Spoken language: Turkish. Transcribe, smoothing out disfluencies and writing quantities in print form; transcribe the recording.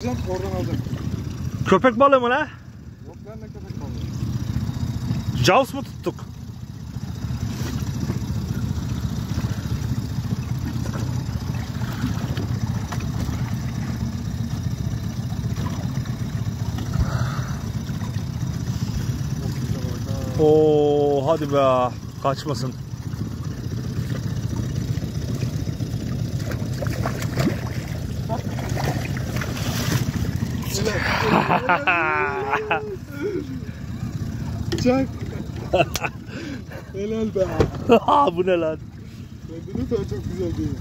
Oradan aldım. Köpek balığı mı lan? Yok lan, ne köpek balığı? Jaws mu tuttuk? Oo, hadi be, kaçmasın. Çak. Helal be. Bu ne lan? Kendini de çok güzel değil.